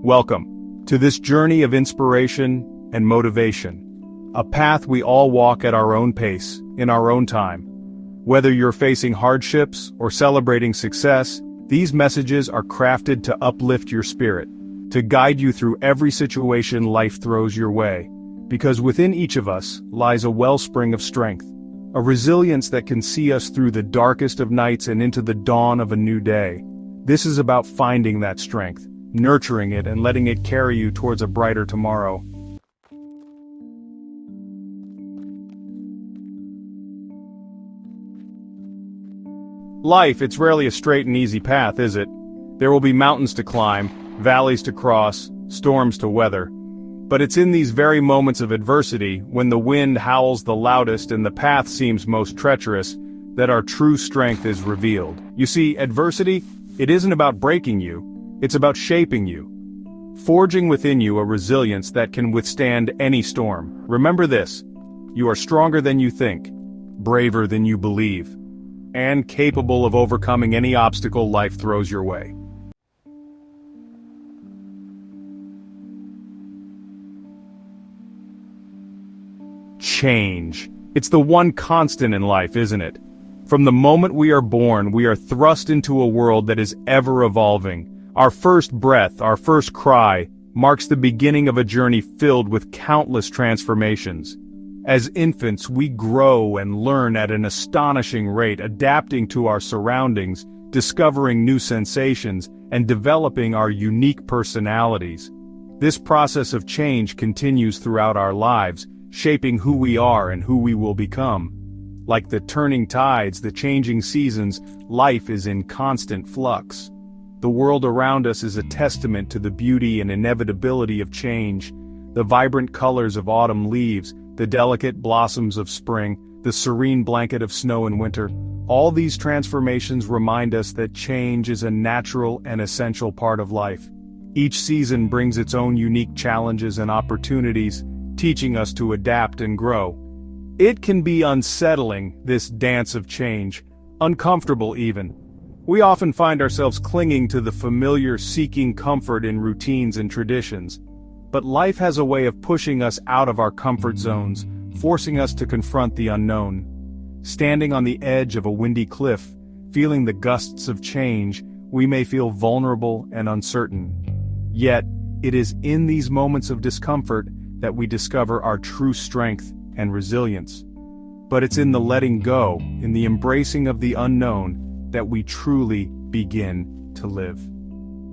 Welcome to this journey of inspiration and motivation, a path we all walk at our own pace, in our own time. Whether you're facing hardships or celebrating success, these messages are crafted to uplift your spirit, to guide you through every situation life throws your way. Because within each of us lies a wellspring of strength, a resilience that can see us through the darkest of nights and into the dawn of a new day. This is about finding that strength, nurturing it and letting it carry you towards a brighter tomorrow. Life, it's rarely a straight and easy path, is it? There will be mountains to climb, valleys to cross, storms to weather. But it's in these very moments of adversity, when the wind howls the loudest and the path seems most treacherous, that our true strength is revealed. You see, adversity, it isn't about breaking you, it's about shaping you. Forging within you a resilience that can withstand any storm. Remember this: you are stronger than you think, braver than you believe, and capable of overcoming any obstacle life throws your way. Change. It's the one constant in life, isn't it? From the moment we are born, we are thrust into a world that is ever evolving. Our first breath, our first cry, marks the beginning of a journey filled with countless transformations. As infants, we grow and learn at an astonishing rate, adapting to our surroundings, discovering new sensations, and developing our unique personalities. This process of change continues throughout our lives, shaping who we are and who we will become. Like the turning tides, the changing seasons, life is in constant flux. The world around us is a testament to the beauty and inevitability of change. The vibrant colors of autumn leaves, the delicate blossoms of spring, the serene blanket of snow in winter, all these transformations remind us that change is a natural and essential part of life. Each season brings its own unique challenges and opportunities, teaching us to adapt and grow. It can be unsettling, this dance of change, uncomfortable even. We often find ourselves clinging to the familiar, seeking comfort in routines and traditions. But life has a way of pushing us out of our comfort zones, forcing us to confront the unknown. Standing on the edge of a windy cliff, feeling the gusts of change, we may feel vulnerable and uncertain. Yet, it is in these moments of discomfort that we discover our true strength and resilience. But it's in the letting go, in the embracing of the unknown, that we truly begin to live.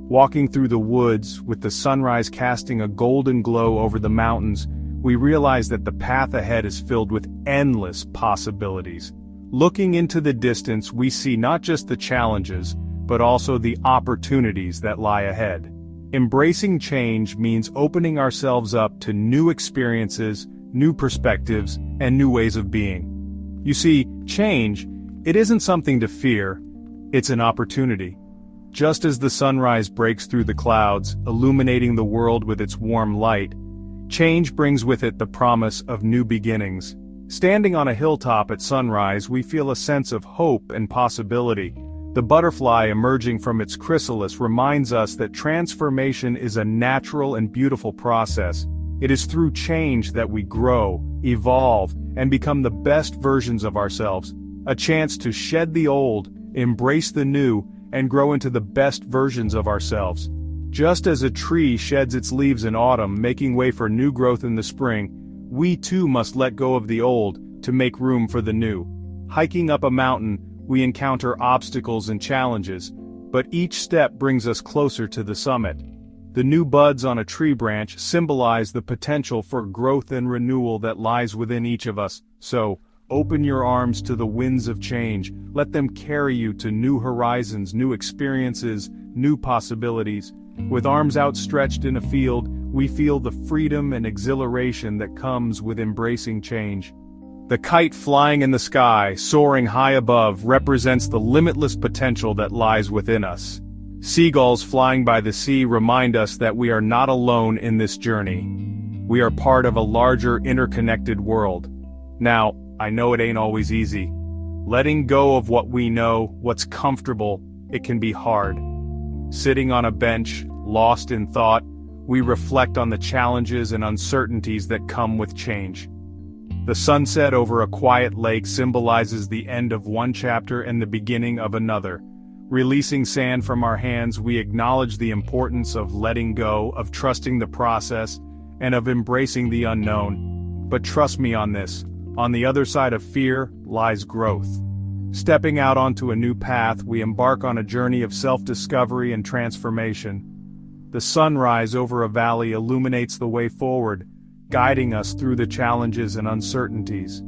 Walking through the woods, with the sunrise casting a golden glow over the mountains, we realize that the path ahead is filled with endless possibilities. Looking into the distance, we see not just the challenges, but also the opportunities that lie ahead. Embracing change means opening ourselves up to new experiences, new perspectives, and new ways of being. You see, change, it isn't something to fear, it's an opportunity. Just as the sunrise breaks through the clouds, illuminating the world with its warm light, change brings with it the promise of new beginnings. Standing on a hilltop at sunrise, we feel a sense of hope and possibility. The butterfly emerging from its chrysalis reminds us that transformation is a natural and beautiful process. It is through change that we grow, evolve, and become the best versions of ourselves. A chance to shed the old, embrace the new, and grow into the best versions of ourselves. Just as a tree sheds its leaves in autumn, making way for new growth in the spring, we too must let go of the old to make room for the new. Hiking up a mountain, we encounter obstacles and challenges, but each step brings us closer to the summit. The new buds on a tree branch symbolize the potential for growth and renewal that lies within each of us. So, open your arms to the winds of change. Let them carry you to new horizons, new experiences, new possibilities. With arms outstretched in a field, we feel the freedom and exhilaration that comes with embracing change. The kite flying in the sky, soaring high above, represents the limitless potential that lies within us. Seagulls flying by the sea remind us that we are not alone in this journey. We are part of a larger, interconnected world. Now, I know it ain't always easy. Letting go of what we know, what's comfortable, it can be hard. Sitting on a bench, lost in thought, we reflect on the challenges and uncertainties that come with change. The sunset over a quiet lake symbolizes the end of one chapter and the beginning of another. Releasing sand from our hands, we acknowledge the importance of letting go, of trusting the process, and of embracing the unknown. But trust me on this, on the other side of fear lies growth. Stepping out onto a new path, we embark on a journey of self-discovery and transformation. The sunrise over a valley illuminates the way forward, guiding us through the challenges and uncertainties.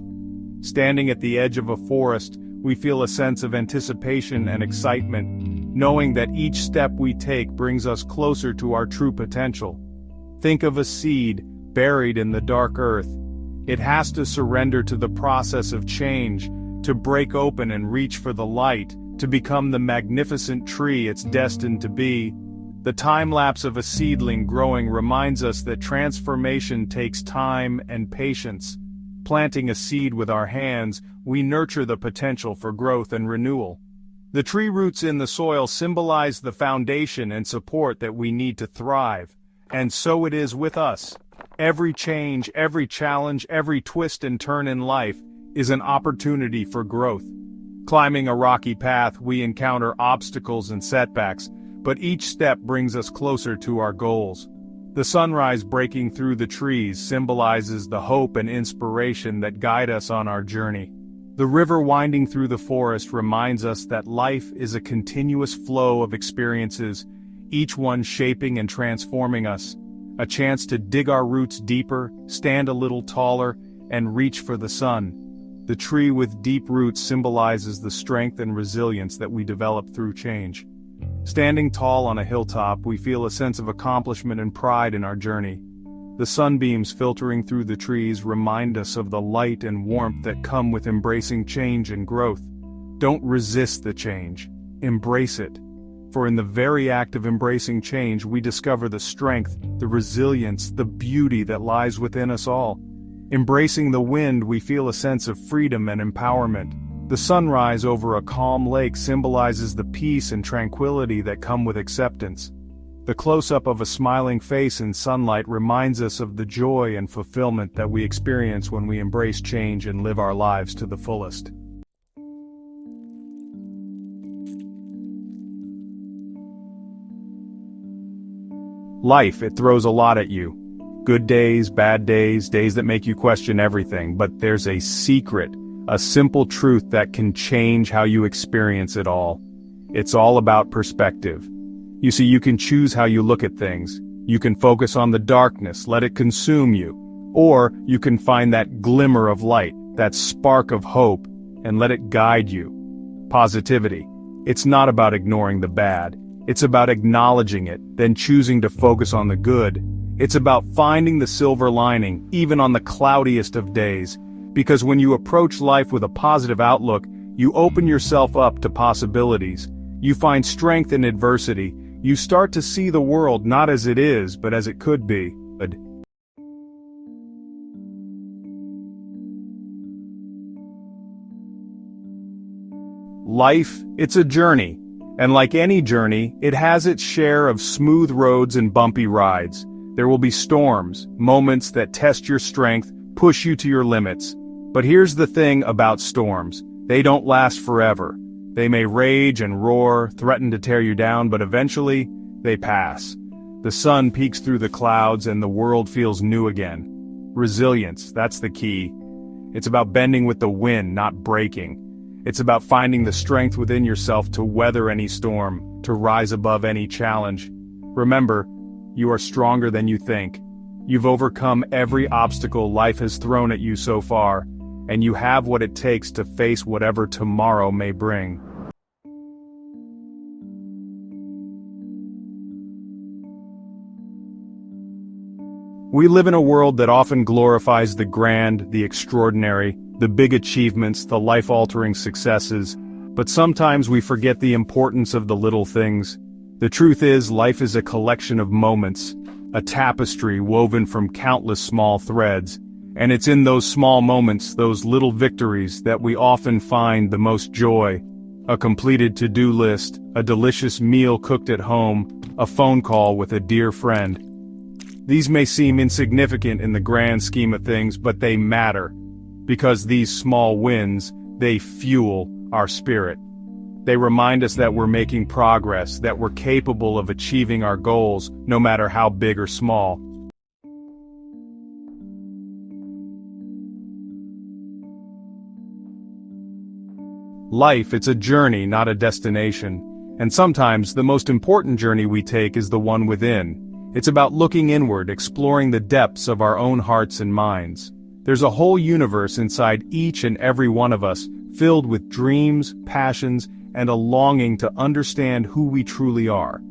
Standing at the edge of a forest, we feel a sense of anticipation and excitement, knowing that each step we take brings us closer to our true potential. Think of a seed buried in the dark earth. It has to surrender to the process of change, to break open and reach for the light, to become the magnificent tree it's destined to be. The time-lapse of a seedling growing reminds us that transformation takes time and patience. Planting a seed with our hands, we nurture the potential for growth and renewal. The tree roots in the soil symbolize the foundation and support that we need to thrive. And so it is with us. Every change, every challenge, every twist and turn in life is an opportunity for growth. Climbing a rocky path, we encounter obstacles and setbacks, but each step brings us closer to our goals. The sunrise breaking through the trees symbolizes the hope and inspiration that guide us on our journey. The river winding through the forest reminds us that life is a continuous flow of experiences, each one shaping and transforming us. A chance to dig our roots deeper, stand a little taller, and reach for the sun. The tree with deep roots symbolizes the strength and resilience that we develop through change. Standing tall on a hilltop, we feel a sense of accomplishment and pride in our journey. The sunbeams filtering through the trees remind us of the light and warmth that come with embracing change and growth. Don't resist the change, embrace it. For in the very act of embracing change, we discover the strength, the resilience, the beauty that lies within us all. Embracing the wind, we feel a sense of freedom and empowerment. The sunrise over a calm lake symbolizes the peace and tranquility that come with acceptance. The close-up of a smiling face in sunlight reminds us of the joy and fulfillment that we experience when we embrace change and live our lives to the fullest. Life, it throws a lot at you. Good days, bad days, days that make you question everything, but there's a secret, a simple truth that can change how you experience it all. It's all about perspective. You see, you can choose how you look at things. You can focus on the darkness, let it consume you. Or you can find that glimmer of light, that spark of hope, and let it guide you. Positivity. It's not about ignoring the bad. It's about acknowledging it, then choosing to focus on the good. It's about finding the silver lining, even on the cloudiest of days. Because when you approach life with a positive outlook, you open yourself up to possibilities. You find strength in adversity. You start to see the world not as it is, but as it could be. Life, it's a journey. And like any journey, it has its share of smooth roads and bumpy rides. There will be storms, moments that test your strength, push you to your limits. But here's the thing about storms. They don't last forever. They may rage and roar, threaten to tear you down, but eventually, they pass. The sun peeks through the clouds and the world feels new again. Resilience, that's the key. It's about bending with the wind, not breaking. It's about finding the strength within yourself to weather any storm, to rise above any challenge. Remember, you are stronger than you think. You've overcome every obstacle life has thrown at you so far, and you have what it takes to face whatever tomorrow may bring. We live in a world that often glorifies the grand, the extraordinary, the big achievements, the life-altering successes, but sometimes we forget the importance of the little things. The truth is, life is a collection of moments, a tapestry woven from countless small threads, and it's in those small moments, those little victories, that we often find the most joy. A completed to-do list, a delicious meal cooked at home, a phone call with a dear friend. These may seem insignificant in the grand scheme of things, but they matter. Because these small wins, they fuel our spirit. They remind us that we're making progress, that we're capable of achieving our goals, no matter how big or small. Life, it's a journey, not a destination. And sometimes, the most important journey we take is the one within. It's about looking inward, exploring the depths of our own hearts and minds. There's a whole universe inside each and every one of us, filled with dreams, passions, and a longing to understand who we truly are.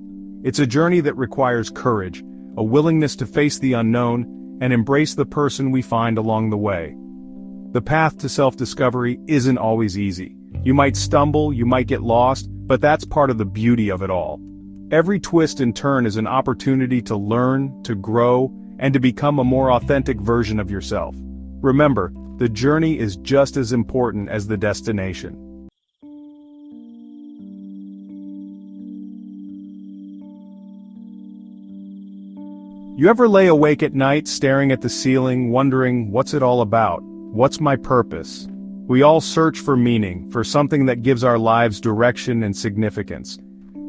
It's a journey that requires courage, a willingness to face the unknown, and embrace the person we find along the way. The path to self-discovery isn't always easy. You might stumble, you might get lost, but that's part of the beauty of it all. Every twist and turn is an opportunity to learn, to grow, and to become a more authentic version of yourself. Remember, the journey is just as important as the destination. You ever lay awake at night staring at the ceiling, wondering, what's it all about? What's my purpose? We all search for meaning, for something that gives our lives direction and significance.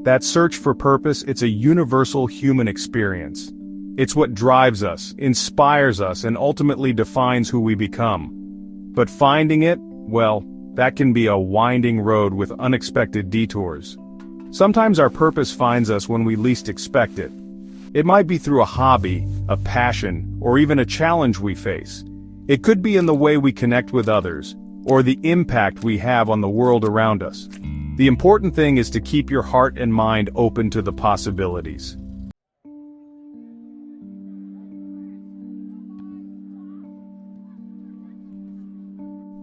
That search for purpose, it's a universal human experience. It's what drives us, inspires us, and ultimately defines who we become. But finding it, well, that can be a winding road with unexpected detours. Sometimes our purpose finds us when we least expect it. It might be through a hobby, a passion, or even a challenge we face. It could be in the way we connect with others, or the impact we have on the world around us. The important thing is to keep your heart and mind open to the possibilities.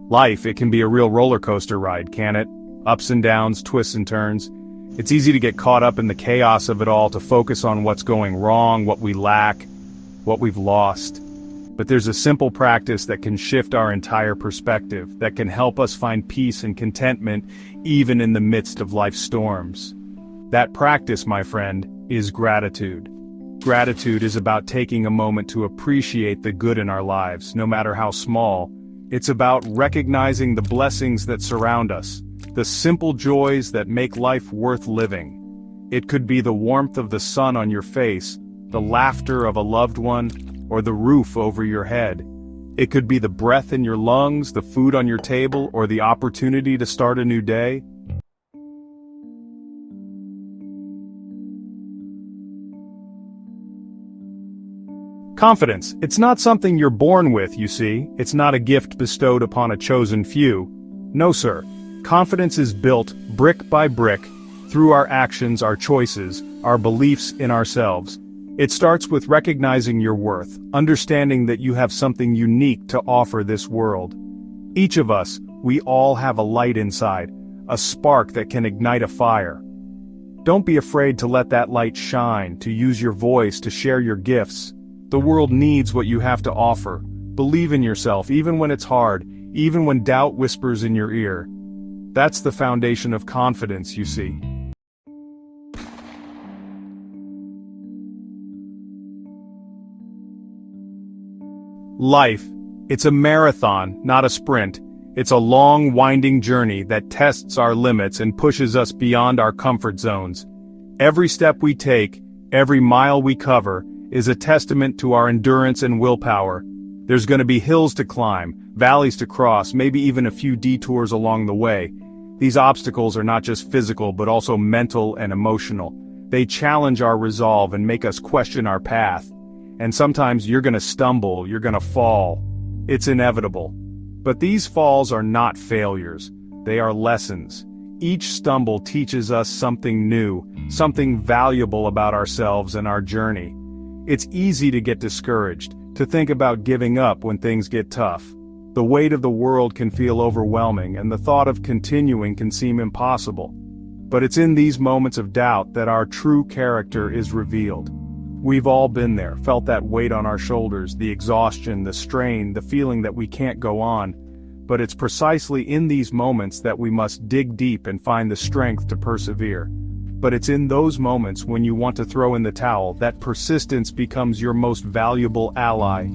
Life, it can be a real roller coaster ride, can't it? Ups and downs, twists and turns. It's easy to get caught up in the chaos of it all, to focus on what's going wrong, what we lack, what we've lost. But there's a simple practice that can shift our entire perspective, that can help us find peace and contentment even in the midst of life's storms. That practice, my friend, is gratitude. Gratitude is about taking a moment to appreciate the good in our lives, no matter how small. It's about recognizing the blessings that surround us, the simple joys that make life worth living. It could be the warmth of the sun on your face, the laughter of a loved one, or the roof over your head. It could be the breath in your lungs, the food on your table, or the opportunity to start a new day. Confidence, it's not something you're born with, you see. It's not a gift bestowed upon a chosen few. No, sir. Confidence is built, brick by brick, through our actions, our choices, our beliefs in ourselves. It starts with recognizing your worth, understanding that you have something unique to offer this world. Each of us, we all have a light inside, a spark that can ignite a fire. Don't be afraid to let that light shine, to use your voice, to share your gifts. The world needs what you have to offer. Believe in yourself, even when it's hard, even when doubt whispers in your ear. That's the foundation of confidence, you see. Life, it's a marathon, not a sprint. It's a long, winding journey that tests our limits and pushes us beyond our comfort zones. Every step we take, every mile we cover, is a testament to our endurance and willpower. There's going to be hills to climb, valleys to cross, maybe even a few detours along the way. These obstacles are not just physical but also mental and emotional. They challenge our resolve and make us question our path. And sometimes you're gonna stumble, you're gonna fall. It's inevitable. But these falls are not failures. They are lessons. Each stumble teaches us something new, something valuable about ourselves and our journey. It's easy to get discouraged, to think about giving up when things get tough. The weight of the world can feel overwhelming, and the thought of continuing can seem impossible. But it's in these moments of doubt that our true character is revealed. We've all been there, felt that weight on our shoulders, the exhaustion, the strain, the feeling that we can't go on. But it's precisely in these moments that we must dig deep and find the strength to persevere. But it's in those moments when you want to throw in the towel that persistence becomes your most valuable ally.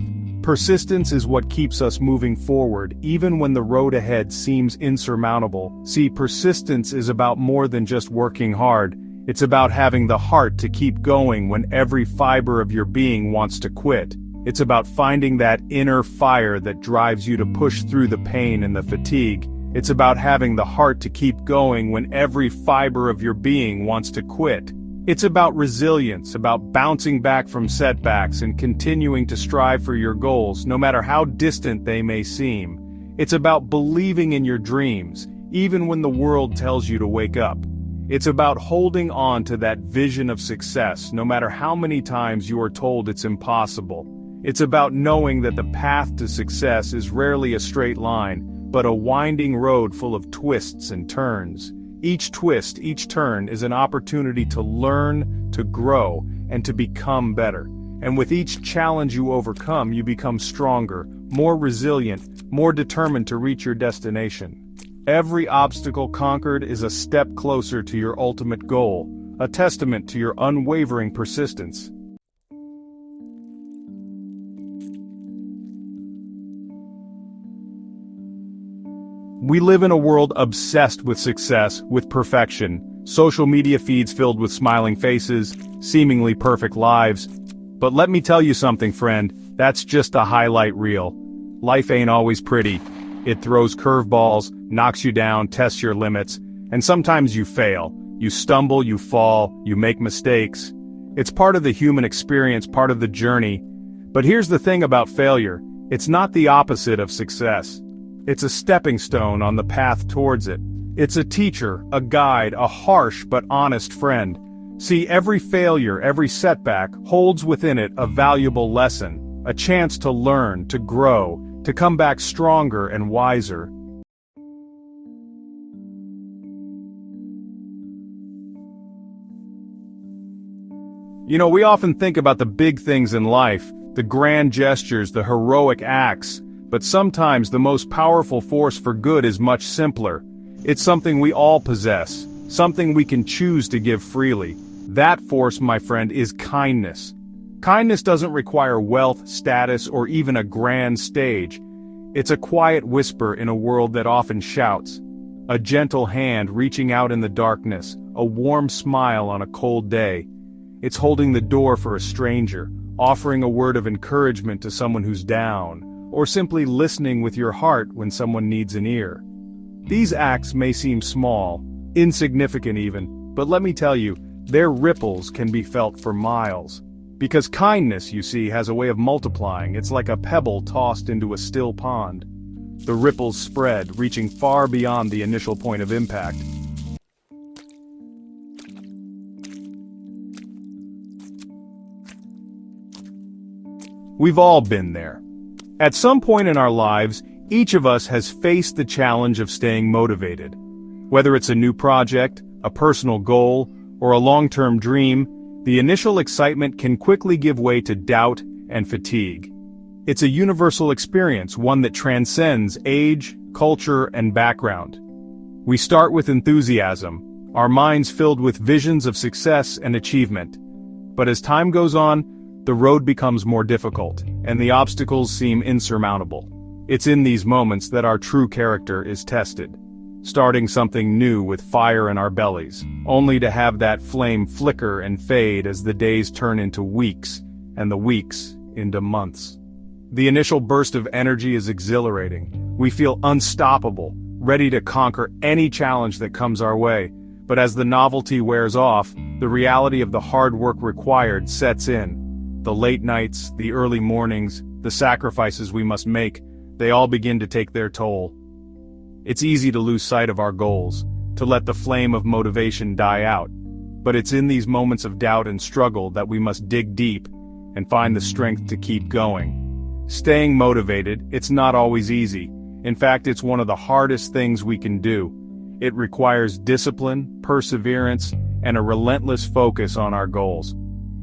Persistence is what keeps us moving forward, even when the road ahead seems insurmountable. See, persistence is about more than just working hard. It's about having the heart to keep going when every fiber of your being wants to quit. It's about finding that inner fire that drives you to push through the pain and the fatigue. It's about having the heart to keep going when every fiber of your being wants to quit. It's about resilience, about bouncing back from setbacks and continuing to strive for your goals, no matter how distant they may seem. It's about believing in your dreams, even when the world tells you to wake up. It's about holding on to that vision of success, no matter how many times you are told it's impossible. It's about knowing that the path to success is rarely a straight line, but a winding road full of twists and turns. Each twist, each turn is an opportunity to learn, to grow, and to become better. And with each challenge you overcome, you become stronger, more resilient, more determined to reach your destination. Every obstacle conquered is a step closer to your ultimate goal, a testament to your unwavering persistence. We live in a world obsessed with success, with perfection, social media feeds filled with smiling faces, seemingly perfect lives. But let me tell you something, friend, that's just a highlight reel. Life ain't always pretty. It throws curveballs, knocks you down, tests your limits, and sometimes you fail. You stumble, you fall, you make mistakes. It's part of the human experience, part of the journey. But here's the thing about failure. It's not the opposite of success. It's a stepping stone on the path towards it. It's a teacher, a guide, a harsh but honest friend. See, every failure, every setback holds within it a valuable lesson, a chance to learn, to grow, to come back stronger and wiser. You know, we often think about the big things in life, the grand gestures, the heroic acts. But sometimes the most powerful force for good is much simpler. It's something we all possess, something we can choose to give freely. That force, my friend, is kindness. Kindness doesn't require wealth, status, or even a grand stage. It's a quiet whisper in a world that often shouts. A gentle hand reaching out in the darkness, a warm smile on a cold day. It's holding the door for a stranger, offering a word of encouragement to someone who's down, or simply listening with your heart when someone needs an ear. These acts may seem small, insignificant even, but let me tell you, their ripples can be felt for miles. Because kindness, you see, has a way of multiplying. It's like a pebble tossed into a still pond. The ripples spread, reaching far beyond the initial point of impact. We've all been there. At some point in our lives, each of us has faced the challenge of staying motivated. Whether it's a new project, a personal goal, or a long-term dream, the initial excitement can quickly give way to doubt and fatigue. It's a universal experience, one that transcends age, culture, and background. We start with enthusiasm, our minds filled with visions of success and achievement. But as time goes on, the road becomes more difficult, and the obstacles seem insurmountable. It's in these moments that our true character is tested. Starting something new with fire in our bellies, only to have that flame flicker and fade as the days turn into weeks, and the weeks into months. The initial burst of energy is exhilarating. We feel unstoppable, ready to conquer any challenge that comes our way. But as the novelty wears off, the reality of the hard work required sets in. The late nights, the early mornings, the sacrifices we must make, they all begin to take their toll. It's easy to lose sight of our goals, to let the flame of motivation die out. But it's in these moments of doubt and struggle that we must dig deep and find the strength to keep going. Staying motivated, it's not always easy. In fact, it's one of the hardest things we can do. It requires discipline, perseverance, and a relentless focus on our goals.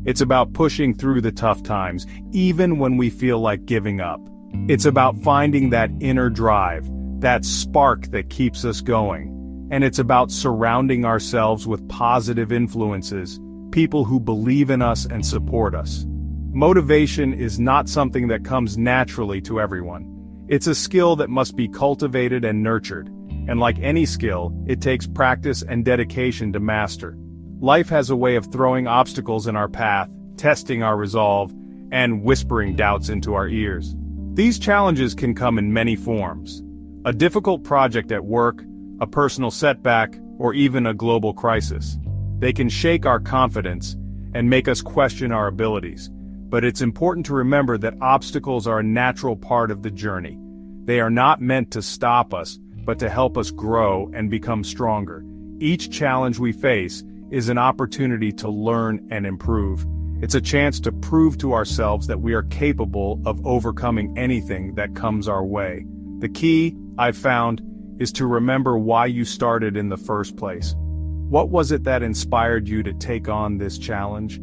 It's about pushing through the tough times, even when we feel like giving up. It's about finding that inner drive, that spark that keeps us going. And it's about surrounding ourselves with positive influences, people who believe in us and support us. Motivation is not something that comes naturally to everyone. It's a skill that must be cultivated and nurtured. And like any skill, it takes practice and dedication to master. Life has a way of throwing obstacles in our path, testing our resolve, and whispering doubts into our ears. These challenges can come in many forms. A difficult project at work, a personal setback, or even a global crisis. They can shake our confidence and make us question our abilities. But it's important to remember that obstacles are a natural part of the journey. They are not meant to stop us, but to help us grow and become stronger. Each challenge we face is an opportunity to learn and improve. It's a chance to prove to ourselves that we are capable of overcoming anything that comes our way. The key, I've found, is to remember why you started in the first place. What was it that inspired you to take on this challenge?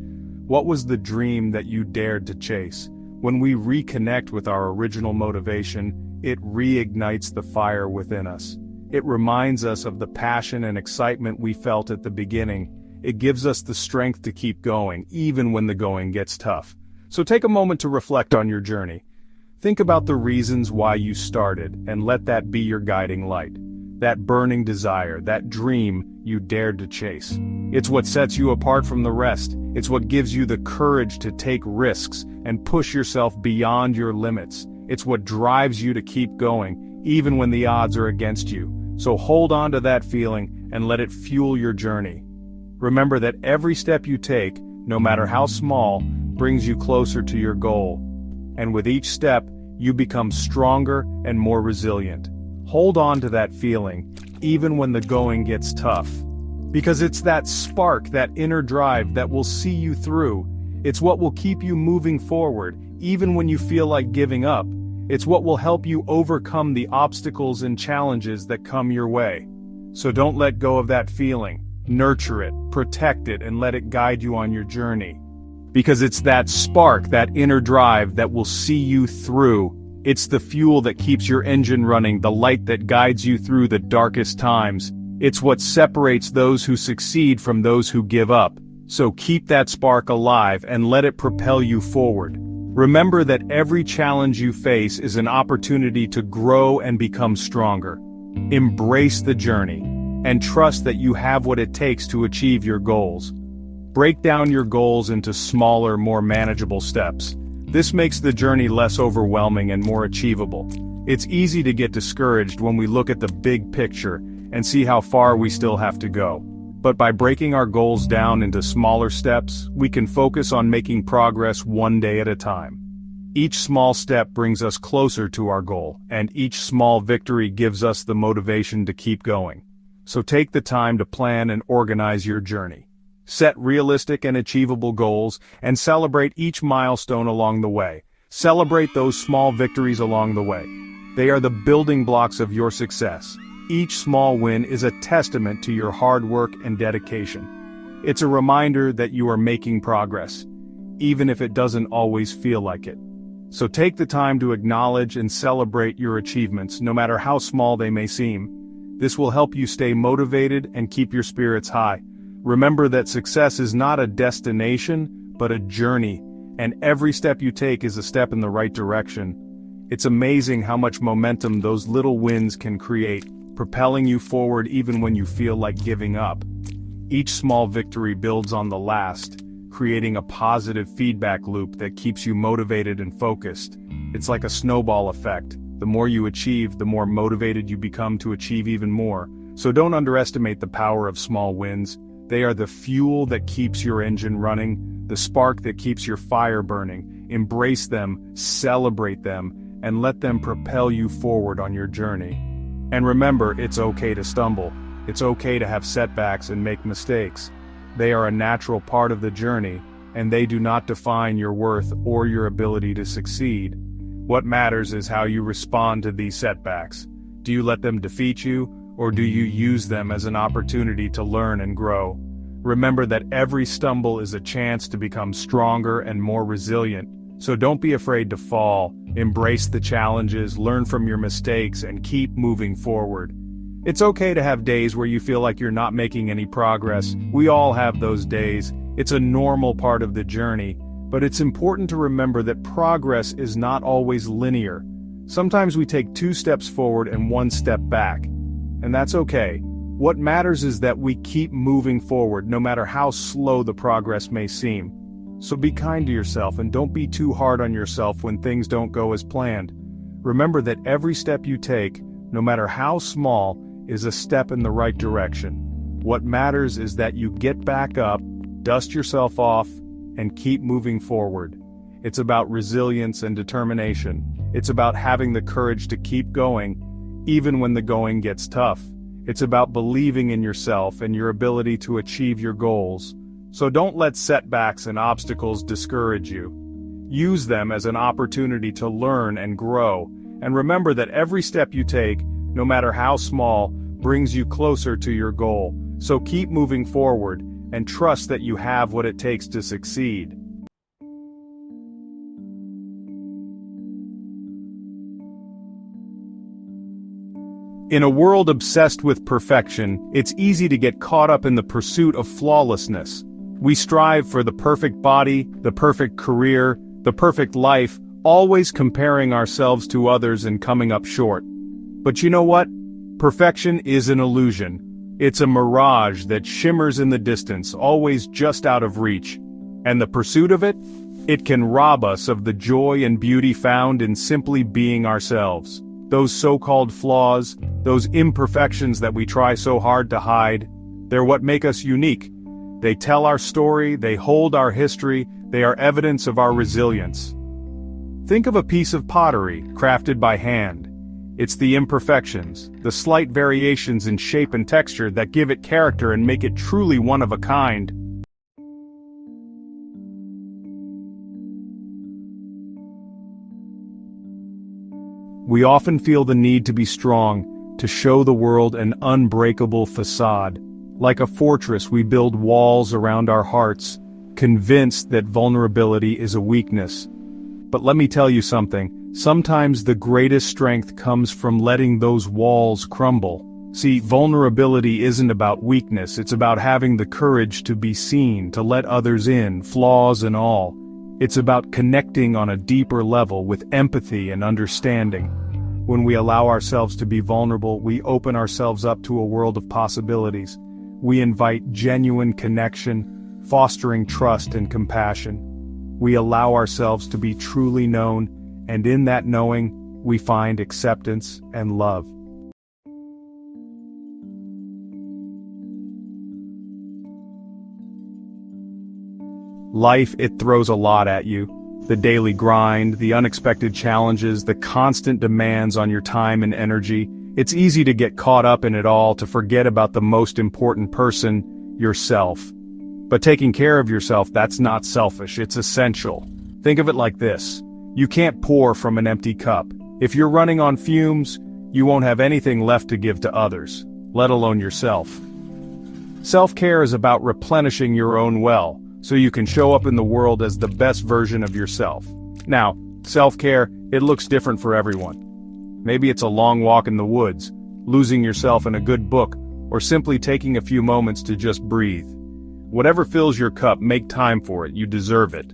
What was the dream that you dared to chase? When we reconnect with our original motivation, it reignites the fire within us. It reminds us of the passion and excitement we felt at the beginning. It gives us the strength to keep going, even when the going gets tough. So take a moment to reflect on your journey. Think about the reasons why you started, and let that be your guiding light. That burning desire, that dream you dared to chase. It's what sets you apart from the rest. It's what gives you the courage to take risks and push yourself beyond your limits. It's what drives you to keep going, even when the odds are against you. So hold on to that feeling and let it fuel your journey. Remember that every step you take, no matter how small, brings you closer to your goal. And with each step, you become stronger and more resilient. Hold on to that feeling, even when the going gets tough. Because it's that spark, that inner drive that will see you through. It's what will keep you moving forward, even when you feel like giving up. It's what will help you overcome the obstacles and challenges that come your way. So don't let go of that feeling. Nurture it, protect it, and let it guide you on your journey. Because it's that spark, that inner drive that will see you through. It's the fuel that keeps your engine running, the light that guides you through the darkest times. It's what separates those who succeed from those who give up. So keep that spark alive and let it propel you forward. Remember that every challenge you face is an opportunity to grow and become stronger. Embrace the journey, and trust that you have what it takes to achieve your goals. Break down your goals into smaller, more manageable steps. This makes the journey less overwhelming and more achievable. It's easy to get discouraged when we look at the big picture and see how far we still have to go. But by breaking our goals down into smaller steps, we can focus on making progress one day at a time. Each small step brings us closer to our goal, and each small victory gives us the motivation to keep going. So take the time to plan and organize your journey. Set realistic and achievable goals, and celebrate each milestone along the way. Celebrate those small victories along the way. They are the building blocks of your success. Each small win is a testament to your hard work and dedication. It's a reminder that you are making progress, even if it doesn't always feel like it. So take the time to acknowledge and celebrate your achievements, no matter how small they may seem. This will help you stay motivated and keep your spirits high. Remember that success is not a destination, but a journey, and every step you take is a step in the right direction. It's amazing how much momentum those little wins can create, propelling you forward even when you feel like giving up. Each small victory builds on the last, creating a positive feedback loop that keeps you motivated and focused. It's like a snowball effect. The more you achieve, the more motivated you become to achieve even more. So don't underestimate the power of small wins. They are the fuel that keeps your engine running, the spark that keeps your fire burning. Embrace them, celebrate them, and let them propel you forward on your journey. And remember, it's okay to stumble. It's okay to have setbacks and make mistakes. They are a natural part of the journey, and they do not define your worth or your ability to succeed. What matters is how you respond to these setbacks. Do you let them defeat you, or do you use them as an opportunity to learn and grow? Remember that every stumble is a chance to become stronger and more resilient. So don't be afraid to fall, embrace the challenges, learn from your mistakes, and keep moving forward. It's okay to have days where you feel like you're not making any progress. We all have those days. It's a normal part of the journey, but it's important to remember that progress is not always linear. Sometimes we take 2 steps forward and 1 step back, and that's okay. What matters is that we keep moving forward no matter how slow the progress may seem. So be kind to yourself and don't be too hard on yourself when things don't go as planned. Remember that every step you take, no matter how small, is a step in the right direction. What matters is that you get back up, dust yourself off, and keep moving forward. It's about resilience and determination. It's about having the courage to keep going, even when the going gets tough. It's about believing in yourself and your ability to achieve your goals. So don't let setbacks and obstacles discourage you. Use them as an opportunity to learn and grow. And remember that every step you take, no matter how small, brings you closer to your goal. So keep moving forward, and trust that you have what it takes to succeed. In a world obsessed with perfection, it's easy to get caught up in the pursuit of flawlessness. We strive for the perfect body, the perfect career, the perfect life, always comparing ourselves to others and coming up short. But you know what? Perfection is an illusion. It's a mirage that shimmers in the distance, always just out of reach. And the pursuit of it? It can rob us of the joy and beauty found in simply being ourselves. Those so-called flaws, those imperfections that we try so hard to hide, they're what make us unique. They tell our story, they hold our history, they are evidence of our resilience. Think of a piece of pottery, crafted by hand. It's the imperfections, the slight variations in shape and texture that give it character and make it truly one of a kind. We often feel the need to be strong, to show the world an unbreakable facade. Like a fortress, we build walls around our hearts, convinced that vulnerability is a weakness. But let me tell you something, sometimes the greatest strength comes from letting those walls crumble. See, vulnerability isn't about weakness, it's about having the courage to be seen, to let others in, flaws and all. It's about connecting on a deeper level with empathy and understanding. When we allow ourselves to be vulnerable, we open ourselves up to a world of possibilities. We invite genuine connection, fostering trust and compassion. We allow ourselves to be truly known, and in that knowing, we find acceptance and love. Life, it throws a lot at you. The daily grind, the unexpected challenges, the constant demands on your time and energy. It's easy to get caught up in it all, to forget about the most important person, yourself. But taking care of yourself, that's not selfish, it's essential. Think of it like this. You can't pour from an empty cup. If you're running on fumes, you won't have anything left to give to others, let alone yourself. Self-care is about replenishing your own well, so you can show up in the world as the best version of yourself. Now, self-care, it looks different for everyone. Maybe it's a long walk in the woods, losing yourself in a good book, or simply taking a few moments to just breathe. Whatever fills your cup, make time for it, you deserve it.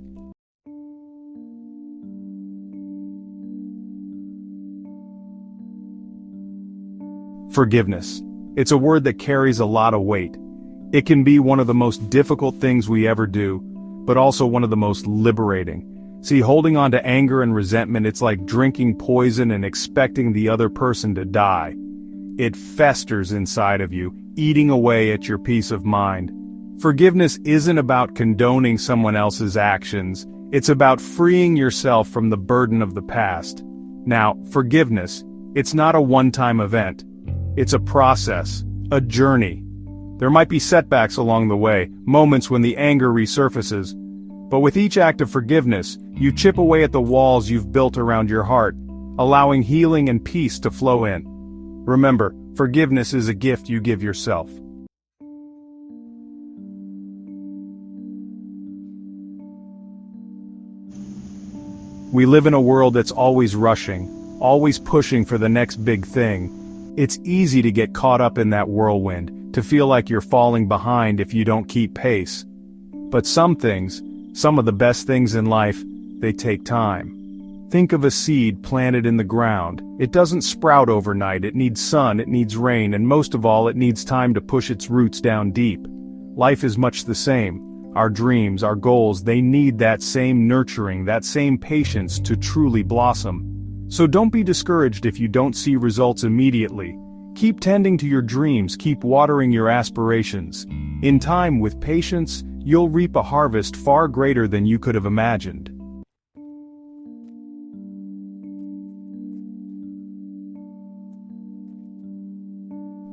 Forgiveness. It's a word that carries a lot of weight. It can be one of the most difficult things we ever do, but also one of the most liberating. See, holding on to anger and resentment, it's like drinking poison and expecting the other person to die. It festers inside of you, eating away at your peace of mind. Forgiveness isn't about condoning someone else's actions, it's about freeing yourself from the burden of the past. Now, forgiveness, it's not a one-time event. It's a process, a journey. There might be setbacks along the way, moments when the anger resurfaces. But with each act of forgiveness, you chip away at the walls you've built around your heart, allowing healing and peace to flow in. Remember, forgiveness is a gift you give yourself. We live in a world that's always rushing, always pushing for the next big thing. It's easy to get caught up in that whirlwind, to feel like you're falling behind if you don't keep pace. But some things, some of the best things in life, they take time. Think of a seed planted in the ground. It doesn't sprout overnight, it needs sun, it needs rain, and most of all it needs time to push its roots down deep. Life is much the same. Our dreams, our goals, they need that same nurturing, that same patience to truly blossom. So don't be discouraged if you don't see results immediately. Keep tending to your dreams, keep watering your aspirations. In time, with patience, you'll reap a harvest far greater than you could have imagined.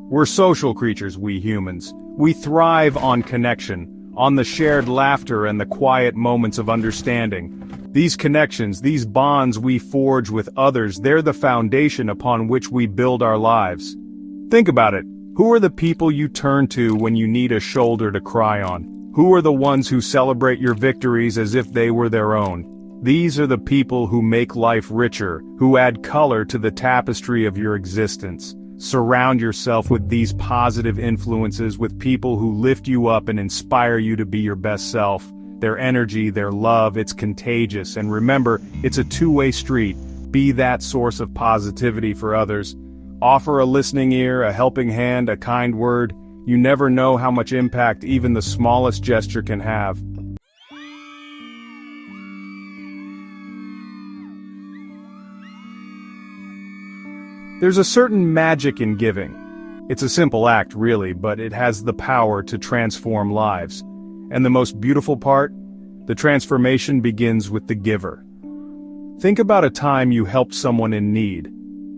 We're social creatures, we humans. We thrive on connection, on the shared laughter and the quiet moments of understanding. These connections, these bonds we forge with others, they're the foundation upon which we build our lives. Think about it. Who are the people you turn to when you need a shoulder to cry on? Who are the ones who celebrate your victories as if they were their own? These are the people who make life richer, who add color to the tapestry of your existence. Surround yourself with these positive influences, with people who lift you up and inspire you to be your best self. Their energy, their love, it's contagious, and remember, it's a two-way street. Be that source of positivity for others. Offer a listening ear, a helping hand, a kind word. You never know how much impact even the smallest gesture can have. There's a certain magic in giving. It's a simple act, really, but it has the power to transform lives. And the most beautiful part? The transformation begins with the giver. Think about a time you helped someone in need.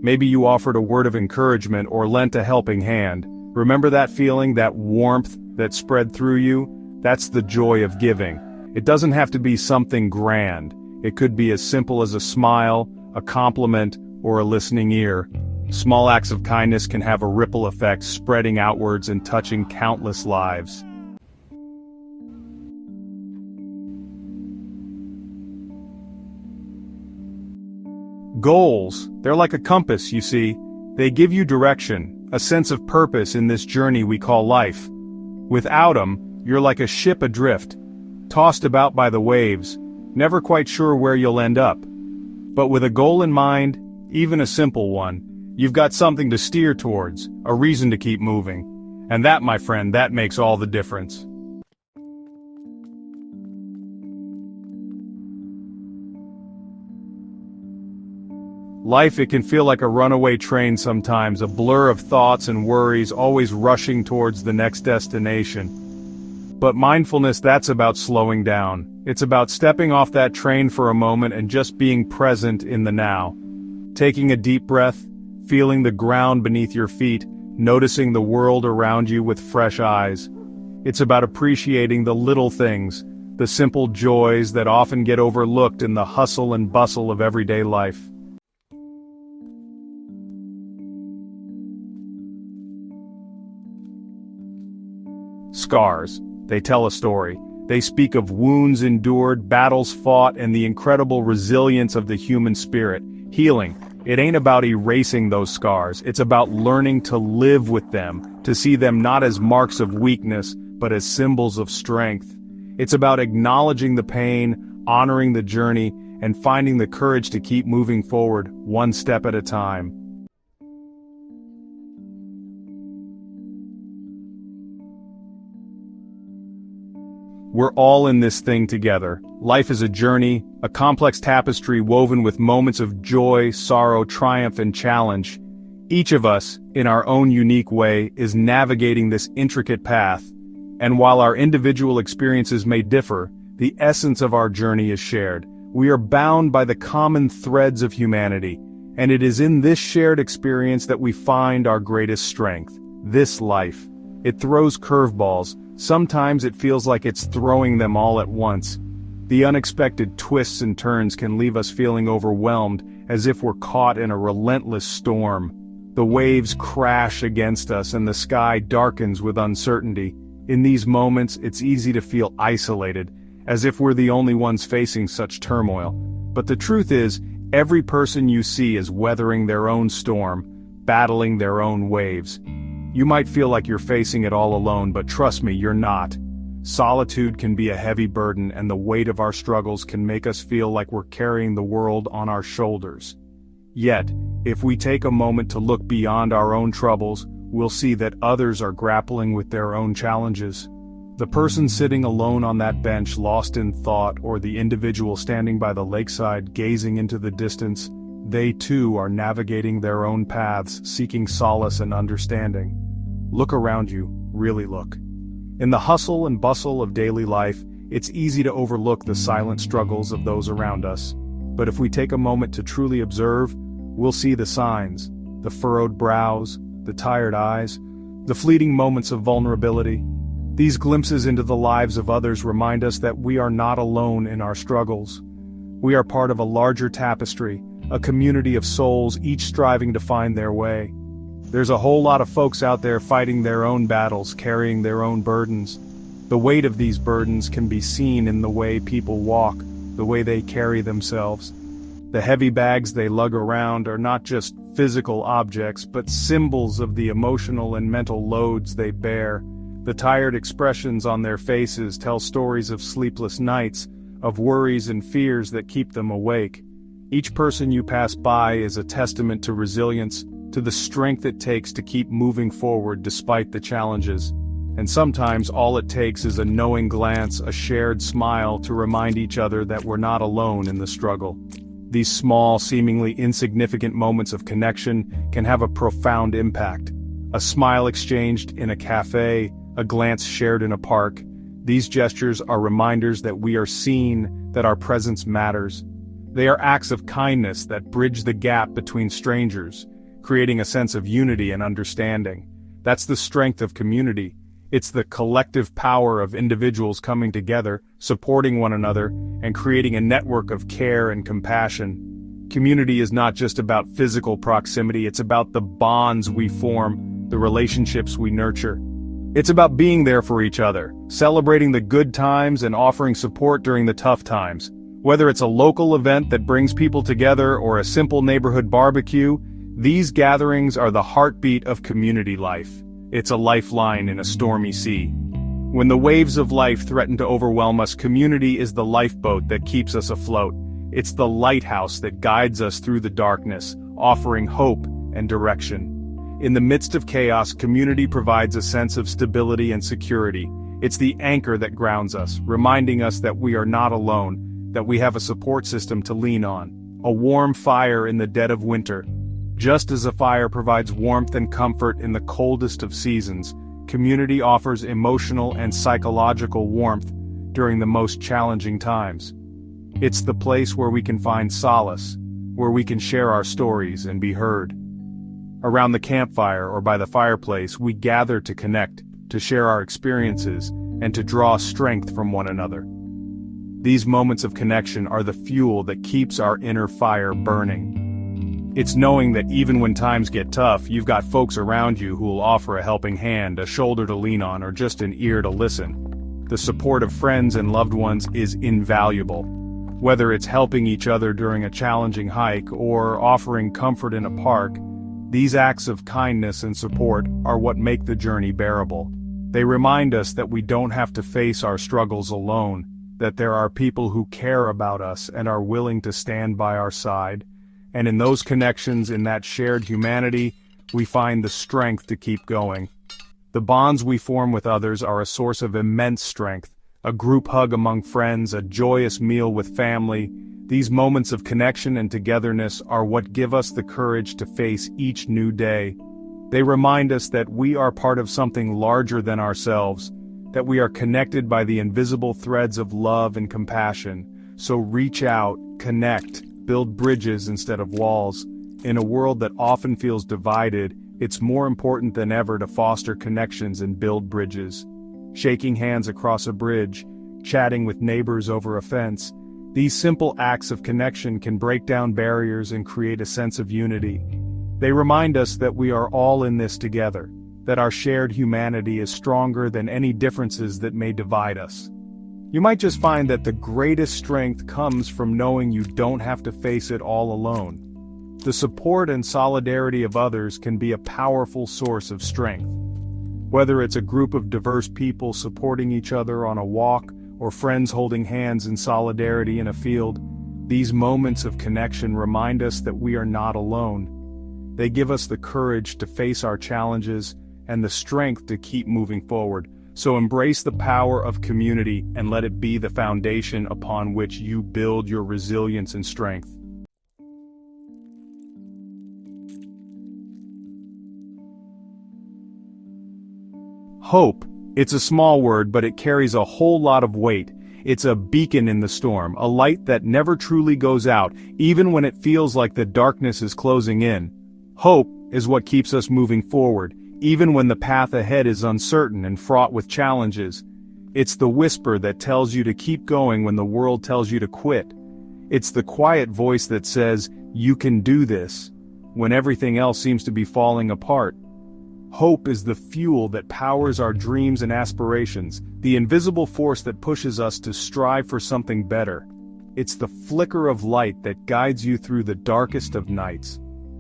Maybe you offered a word of encouragement or lent a helping hand. Remember that feeling, that warmth that spread through you? That's the joy of giving. It doesn't have to be something grand. It could be as simple as a smile, a compliment, or a listening ear. Small acts of kindness can have a ripple effect, spreading outwards and touching countless lives. Goals, they're like a compass, you see. They give you direction, a sense of purpose in this journey we call life. Without them, you're like a ship adrift, tossed about by the waves, never quite sure where you'll end up. But with a goal in mind, even a simple one, you've got something to steer towards, a reason to keep moving. And that, my friend, that makes all the difference. Life, it can feel like a runaway train sometimes, a blur of thoughts and worries, always rushing towards the next destination. But mindfulness, that's about slowing down. It's about stepping off that train for a moment and just being present in the now. Taking a deep breath, feeling the ground beneath your feet, noticing the world around you with fresh eyes. It's about appreciating the little things, the simple joys that often get overlooked in the hustle and bustle of everyday life. Scars, they tell a story. They speak of wounds endured, battles fought, and the incredible resilience of the human spirit. Healing, it ain't about erasing those scars, it's about learning to live with them, to see them not as marks of weakness, but as symbols of strength. It's about acknowledging the pain, honoring the journey, and finding the courage to keep moving forward, one step at a time. We're all in this thing together. Life is a journey, a complex tapestry woven with moments of joy, sorrow, triumph, and challenge. Each of us, in our own unique way, is navigating this intricate path. And while our individual experiences may differ, the essence of our journey is shared. We are bound by the common threads of humanity, and it is in this shared experience that we find our greatest strength. This life. It throws curveballs. Sometimes it feels like it's throwing them all at once. The unexpected twists and turns can leave us feeling overwhelmed, as if we're caught in a relentless storm. The waves crash against us and the sky darkens with uncertainty. In these moments, it's easy to feel isolated, as if we're the only ones facing such turmoil. But the truth is, every person you see is weathering their own storm, battling their own waves. You might feel like you're facing it all alone, but trust me, you're not. Solitude can be a heavy burden, and the weight of our struggles can make us feel like we're carrying the world on our shoulders. Yet, if we take a moment to look beyond our own troubles, we'll see that others are grappling with their own challenges. The person sitting alone on that bench, lost in thought, or the individual standing by the lakeside gazing into the distance, they too are navigating their own paths, seeking solace and understanding. Look around you, really look. In the hustle and bustle of daily life, it's easy to overlook the silent struggles of those around us. But if we take a moment to truly observe, we'll see the signs, the furrowed brows, the tired eyes, the fleeting moments of vulnerability. These glimpses into the lives of others remind us that we are not alone in our struggles. We are part of a larger tapestry, a community of souls, each striving to find their way. There's a whole lot of folks out there fighting their own battles, carrying their own burdens. The weight of these burdens can be seen in the way people walk, the way they carry themselves. The heavy bags they lug around are not just physical objects, but symbols of the emotional and mental loads they bear. The tired expressions on their faces tell stories of sleepless nights, of worries and fears that keep them awake. Each person you pass by is a testament to resilience, to the strength it takes to keep moving forward despite the challenges. And sometimes all it takes is a knowing glance, a shared smile to remind each other that we're not alone in the struggle. These small, seemingly insignificant moments of connection can have a profound impact. A smile exchanged in a cafe, a glance shared in a park. These gestures are reminders that we are seen, that our presence matters. They are acts of kindness that bridge the gap between strangers, creating a sense of unity and understanding. That's the strength of community. It's the collective power of individuals coming together, supporting one another, and creating a network of care and compassion. Community is not just about physical proximity, it's about the bonds we form, the relationships we nurture. It's about being there for each other, celebrating the good times and offering support during the tough times. Whether it's a local event that brings people together or a simple neighborhood barbecue, these gatherings are the heartbeat of community life. It's a lifeline in a stormy sea. When the waves of life threaten to overwhelm us, community is the lifeboat that keeps us afloat. It's the lighthouse that guides us through the darkness, offering hope and direction. In the midst of chaos, community provides a sense of stability and security. It's the anchor that grounds us, reminding us that we are not alone, that we have a support system to lean on, a warm fire in the dead of winter. Just as a fire provides warmth and comfort in the coldest of seasons, community offers emotional and psychological warmth during the most challenging times. It's the place where we can find solace, where we can share our stories and be heard. Around the campfire or by the fireplace, we gather to connect, to share our experiences, and to draw strength from one another. These moments of connection are the fuel that keeps our inner fire burning. It's knowing that even when times get tough, you've got folks around you who will offer a helping hand, a shoulder to lean on, or just an ear to listen. The support of friends and loved ones is invaluable. Whether it's helping each other during a challenging hike or offering comfort in a park, these acts of kindness and support are what make the journey bearable. They remind us that we don't have to face our struggles alone, that there are people who care about us and are willing to stand by our side. And in those connections, in that shared humanity, we find the strength to keep going. The bonds we form with others are a source of immense strength. A group hug among friends, a joyous meal with family. These moments of connection and togetherness are what give us the courage to face each new day. They remind us that we are part of something larger than ourselves, that we are connected by the invisible threads of love and compassion. So reach out, connect, build bridges instead of walls. In a world that often feels divided, it's more important than ever to foster connections and build bridges. Shaking hands across a bridge, chatting with neighbors over a fence. These simple acts of connection can break down barriers and create a sense of unity. They remind us that we are all in this together, that our shared humanity is stronger than any differences that may divide us. You might just find that the greatest strength comes from knowing you don't have to face it all alone. The support and solidarity of others can be a powerful source of strength. Whether it's a group of diverse people supporting each other on a walk, or friends holding hands in solidarity in a field, these moments of connection remind us that we are not alone. They give us the courage to face our challenges and the strength to keep moving forward. So embrace the power of community and let it be the foundation upon which you build your resilience and strength. Hope. It's a small word, but it carries a whole lot of weight. It's a beacon in the storm, a light that never truly goes out, even when it feels like the darkness is closing in. Hope is what keeps us moving forward, even when the path ahead is uncertain and fraught with challenges. It's the whisper that tells you to keep going when the world tells you to quit. It's the quiet voice that says, "You can do this," when everything else seems to be falling apart. Hope is the fuel that powers our dreams and aspirations, the invisible force that pushes us to strive for something better. It's the flicker of light that guides you through the darkest of nights.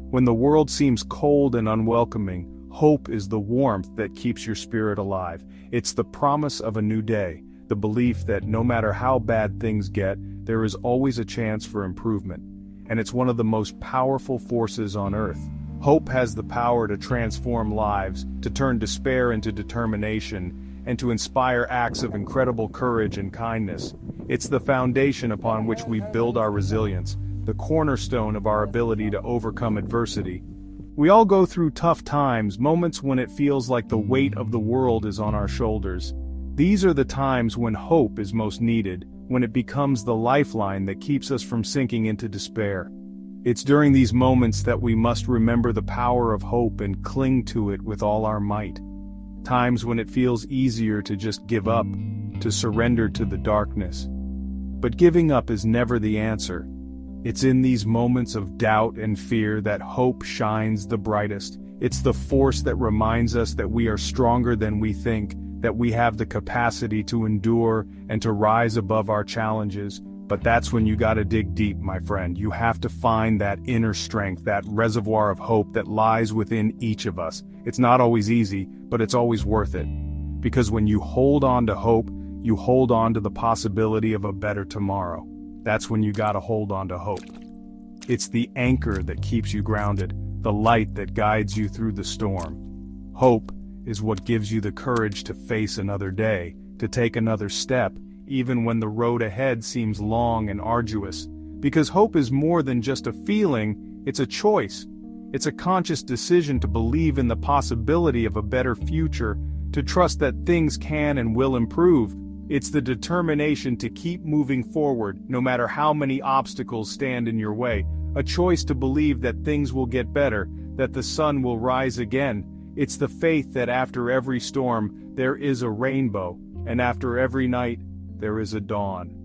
When the world seems cold and unwelcoming, hope is the warmth that keeps your spirit alive. It's the promise of a new day, the belief that no matter how bad things get, there is always a chance for improvement. And it's one of the most powerful forces on earth. Hope has the power to transform lives, to turn despair into determination, and to inspire acts of incredible courage and kindness. It's the foundation upon which we build our resilience, the cornerstone of our ability to overcome adversity. We all go through tough times, moments when it feels like the weight of the world is on our shoulders. These are the times when hope is most needed, when it becomes the lifeline that keeps us from sinking into despair. It's during these moments that we must remember the power of hope and cling to it with all our might. Times when it feels easier to just give up, to surrender to the darkness. But giving up is never the answer. It's in these moments of doubt and fear that hope shines the brightest. It's the force that reminds us that we are stronger than we think, that we have the capacity to endure and to rise above our challenges. But that's when you gotta dig deep, my friend. You have to find that inner strength, that reservoir of hope that lies within each of us. It's not always easy, but it's always worth it. Because when you hold on to hope, you hold on to the possibility of a better tomorrow. That's when you gotta hold on to hope. It's the anchor that keeps you grounded, the light that guides you through the storm. Hope is what gives you the courage to face another day, to take another step, even when the road ahead seems long and arduous. Because hope is more than just a feeling, it's a choice. It's a conscious decision to believe in the possibility of a better future, to trust that things can and will improve. It's the determination to keep moving forward, no matter how many obstacles stand in your way. A choice to believe that things will get better, that the sun will rise again. It's the faith that after every storm, there is a rainbow, and after every night, there is a dawn.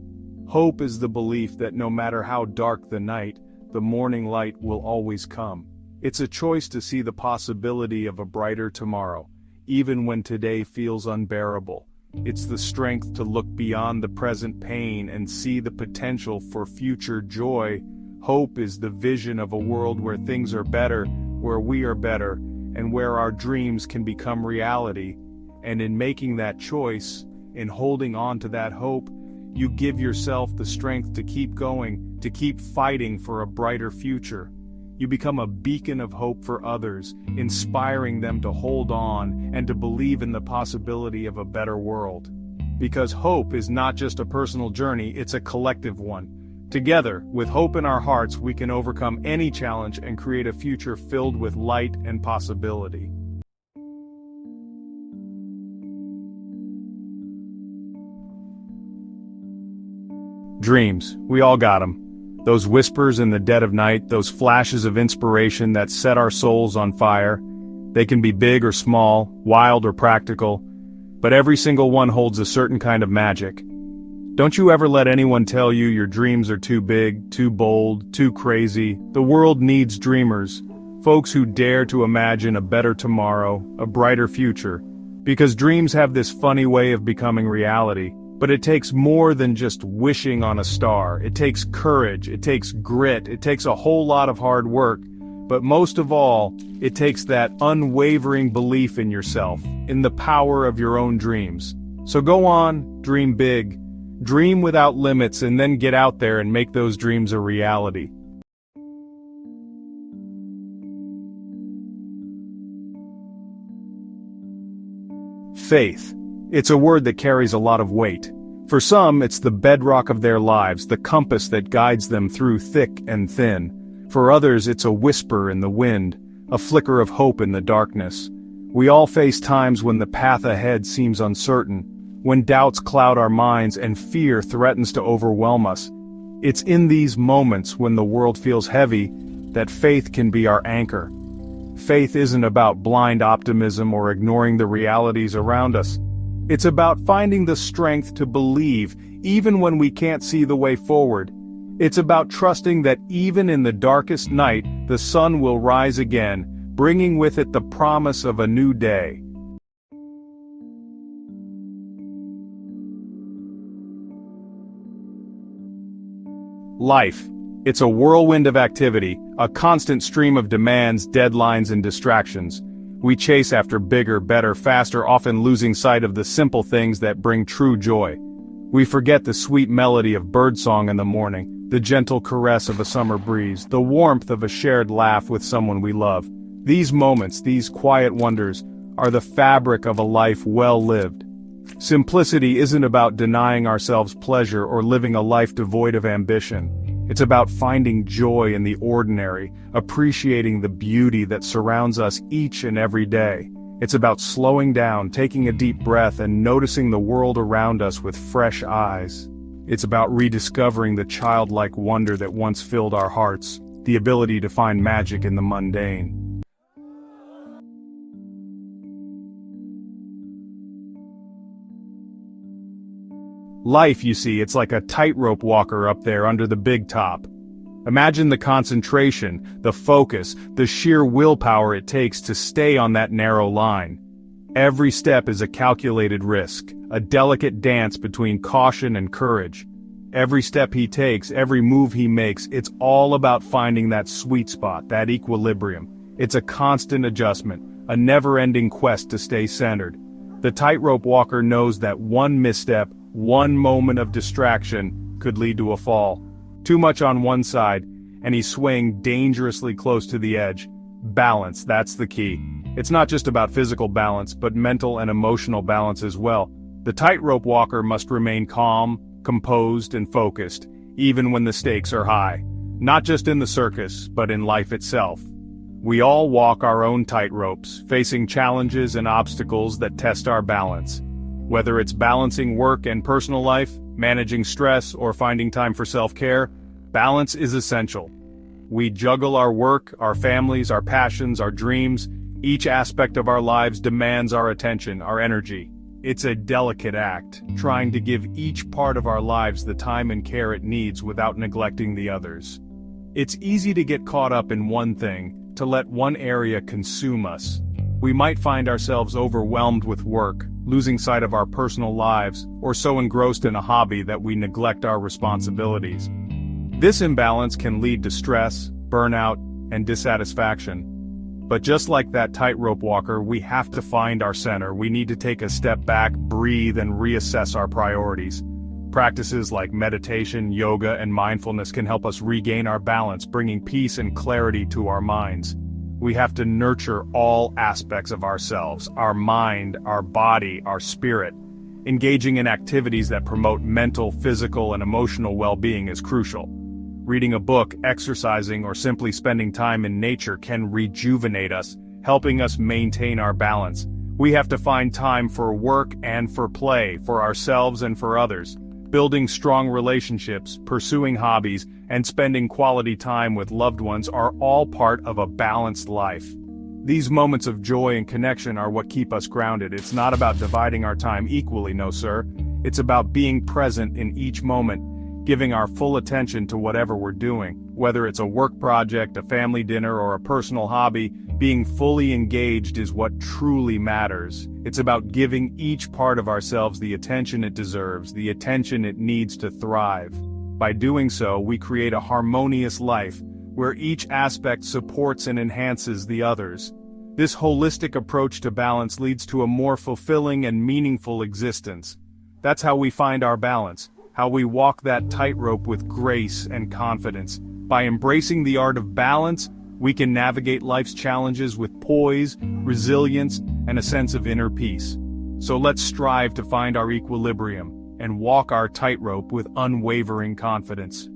Hope is the belief that no matter how dark the night, the morning light will always come. It's a choice to see the possibility of a brighter tomorrow, even when today feels unbearable. It's the strength to look beyond the present pain and see the potential for future joy. Hope is the vision of a world where things are better, where we are better, and where our dreams can become reality. And in making that choice, in holding on to that hope, you give yourself the strength to keep going, to keep fighting for a brighter future. You become a beacon of hope for others, inspiring them to hold on and to believe in the possibility of a better world. Because hope is not just a personal journey, it's a collective one. Together, with hope in our hearts, we can overcome any challenge and create a future filled with light and possibility. Dreams, we all got them. Those whispers in the dead of night, those flashes of inspiration that set our souls on fire. They can be big or small, wild or practical, but every single one holds a certain kind of magic. Don't you ever let anyone tell you your dreams are too big, too bold, too crazy. The world needs dreamers, folks who dare to imagine a better tomorrow, a brighter future. Because dreams have this funny way of becoming reality, But it takes more than just wishing on a star. It takes courage, it takes grit, it takes a whole lot of hard work. But most of all, it takes that unwavering belief in yourself, in the power of your own dreams. So go on, dream big, dream without limits, and then get out there and make those dreams a reality. Faith. It's a word that carries a lot of weight. For some, it's the bedrock of their lives, the compass that guides them through thick and thin. For others, it's a whisper in the wind, a flicker of hope in the darkness. We all face times when the path ahead seems uncertain, when doubts cloud our minds and fear threatens to overwhelm us. It's in these moments when the world feels heavy that faith can be our anchor. Faith isn't about blind optimism or ignoring the realities around us. It's about finding the strength to believe, even when we can't see the way forward. It's about trusting that even in the darkest night, the sun will rise again, bringing with it the promise of a new day. Life. It's a whirlwind of activity, a constant stream of demands, deadlines, and distractions. We chase after bigger, better, faster, often losing sight of the simple things that bring true joy. We forget the sweet melody of birdsong in the morning, the gentle caress of a summer breeze, the warmth of a shared laugh with someone we love. These moments, these quiet wonders, are the fabric of a life well lived. Simplicity isn't about denying ourselves pleasure or living a life devoid of ambition. It's about finding joy in the ordinary, appreciating the beauty that surrounds us each and every day. It's about slowing down, taking a deep breath, and noticing the world around us with fresh eyes. It's about rediscovering the childlike wonder that once filled our hearts, the ability to find magic in the mundane. Life, you see, it's like a tightrope walker up there under the big top. Imagine the concentration, the focus, the sheer willpower it takes to stay on that narrow line. Every step is a calculated risk, a delicate dance between caution and courage. Every step he takes, every move he makes, it's all about finding that sweet spot, that equilibrium. It's a constant adjustment, a never-ending quest to stay centered. The tightrope walker knows that one misstep, one moment of distraction, could lead to a fall. Too much on one side, and he's swaying dangerously close to the edge. Balance, that's the key. It's not just about physical balance, but mental and emotional balance as well. The tightrope walker must remain calm, composed, and focused, even when the stakes are high. Not just in the circus, but in life itself. We all walk our own tightropes, facing challenges and obstacles that test our balance. Whether it's balancing work and personal life, managing stress, or finding time for self-care, balance is essential. We juggle our work, our families, our passions, our dreams. Each aspect of our lives demands our attention, our energy. It's a delicate act, trying to give each part of our lives the time and care it needs without neglecting the others. It's easy to get caught up in one thing, to let one area consume us. We might find ourselves overwhelmed with work, losing sight of our personal lives, or so engrossed in a hobby that we neglect our responsibilities. This imbalance can lead to stress, burnout, and dissatisfaction. But just like that tightrope walker, we have to find our center. We need to take a step back, breathe, and reassess our priorities. Practices like meditation, yoga, and mindfulness can help us regain our balance, bringing peace and clarity to our minds. We have to nurture all aspects of ourselves, our mind, our body, our spirit. Engaging in activities that promote mental, physical, and emotional well-being is crucial. Reading a book, exercising, or simply spending time in nature can rejuvenate us, helping us maintain our balance. We have to find time for work and for play, for ourselves and for others. Building strong relationships, pursuing hobbies, and spending quality time with loved ones are all part of a balanced life. These moments of joy and connection are what keep us grounded. It's not about dividing our time equally, no sir. It's about being present in each moment, giving our full attention to whatever we're doing. Whether it's a work project, a family dinner, or a personal hobby, Being fully engaged is what truly matters. It's about giving each part of ourselves the attention it deserves, the attention it needs to thrive. By doing so, we create a harmonious life, where each aspect supports and enhances the others. This holistic approach to balance leads to a more fulfilling and meaningful existence. That's how we find our balance, how we walk that tightrope with grace and confidence. By embracing the art of balance, we can navigate life's challenges with poise, resilience, and a sense of inner peace. So let's strive to find our equilibrium and walk our tightrope with unwavering confidence.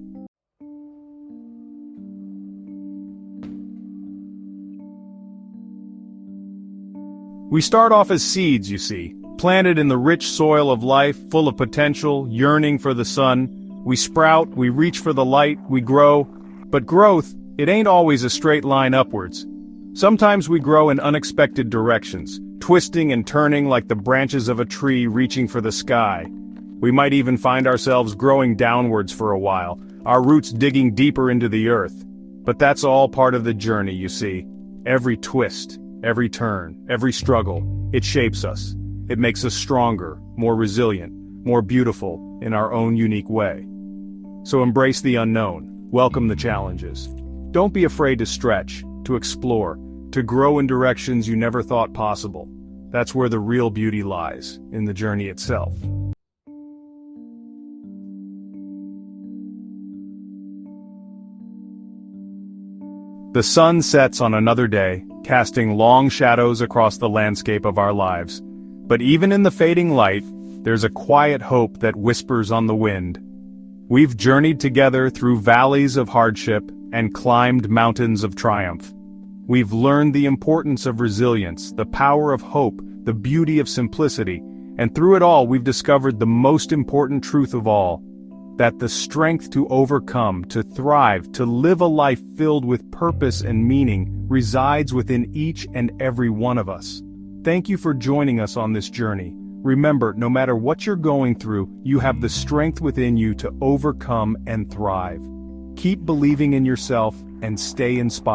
We start off as seeds, you see, planted in the rich soil of life, full of potential, yearning for the sun. We sprout, we reach for the light, we grow. But growth, it ain't always a straight line upwards. Sometimes we grow in unexpected directions, twisting and turning like the branches of a tree reaching for the sky. We might even find ourselves growing downwards for a while, our roots digging deeper into the earth. But that's all part of the journey, you see. Every twist, every turn, every struggle, it shapes us. It makes us stronger, more resilient, more beautiful in our own unique way. So embrace the unknown, welcome the challenges. Don't be afraid to stretch, to explore, to grow in directions you never thought possible. That's where the real beauty lies, in the journey itself. The sun sets on another day, casting long shadows across the landscape of our lives. But even in the fading light, there's a quiet hope that whispers on the wind. We've journeyed together through valleys of hardship and climbed mountains of triumph. We've learned the importance of resilience, the power of hope, the beauty of simplicity, and through it all we've discovered the most important truth of all, that the strength to overcome, to thrive, to live a life filled with purpose and meaning resides within each and every one of us. Thank you for joining us on this journey. Remember, no matter what you're going through, you have the strength within you to overcome and thrive. Keep believing in yourself and stay inspired.